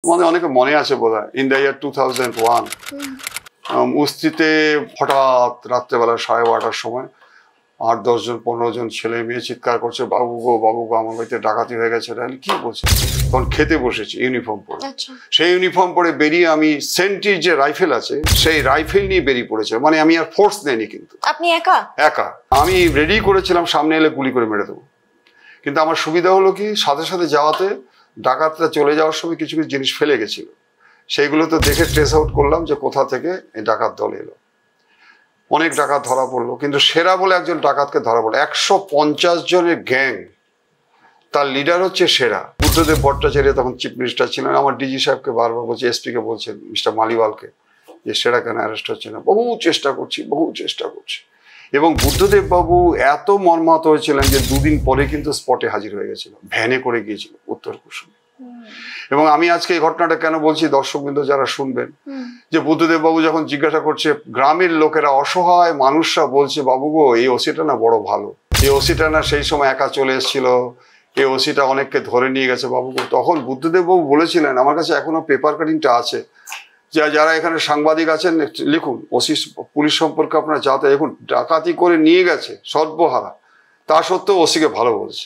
মানে অনেকে মনে আছে বোধহয় ইন দ্য ইয়ার 2001 মুস্তিতে হঠাৎ রাত্রেবেলা 12:30টার সময় 8-10 জন 15 জন ছেলে মেয়ে চিৎকার করছে, বাবু গো আমার বাড়িতে ডাকাতি হয়ে গেছে। কি বলছে? তখন খেতে বসেছি ইউনিফর্ম পরে। সেই ইউনিফর্ম পরে বেরিয়ে আমি সেন্টির যে রাইফেল আছে সেই রাইফেল নিয়ে বেরিয়ে পড়েছে। মানে আমি আর ফোর্স নেইনি, কিন্তু আপনি একা আমি রেডি করেছিলাম সামনে এলে গুলি করে মেরে দেবো। কিন্তু আমার সুবিধা হলো কি, সাথে সাথে যাওয়াতে ডাকাতরা চলে যাওয়ার সময় কিছু কিছু জিনিস ফেলে গেছিল, সেইগুলো তো দেখে ট্রেস আউট করলাম যে কোথা থেকে এই ডাকাত দল এলো। অনেক ডাকাত ধরা পড়লো, কিন্তু সেরা বলে একজন ডাকাতকে ধরা পড়লো। 150 জনের গ্যাং, তার লিডার হচ্ছে সেরা। বুদ্ধদেব ভট্টাচার্য তখন চিফ মিনিস্টার ছিলেন। আমার ডিজি সাহেবকে বারবার বলছে, এসপি কে বলছেন, মিস্টার মালিওয়ালকে, যে সেরা কেন অ্যারেস্ট হচ্ছে না। বহু চেষ্টা করছি। এবং বুদ্ধদেব বাবু এত মর্মাহত হয়েছিলেন যে 2 দিন পরে কিন্তু স্পটে হাজির হয়ে গেছিল, ভ্যানে করে গিয়েছিল উত্তর কুসুমে। এবং আমি আজকে এই ঘটনাটা কেন বলছি, দর্শকবৃন্দ যারা শুনবেন, যে বুদ্ধদেব বাবু যখন জিজ্ঞাসা করছে, গ্রামের লোকেরা, অসহায় মানুষরা বলছে, বাবু গো এই ওসিটা না বড় ভালো, এই ওসিটা না সেই সময় একা চলে এসেছিল, এই ওসিটা অনেককে ধরে নিয়ে গেছে বাবু গো। তখন বুদ্ধদেব বাবু বলেছিলেন, আমার কাছে এখনো পেপার কাটিংটা আছে, যারা এখানে সাংবাদিক আছেন লিখুন, ওসি পুলিশ সম্পর্কে আপনারা যাতে এখন ডাকাতি করে নিয়ে গেছে সর্বহারা, তা সত্ত্বেও ওসিকে ভালো বলছে।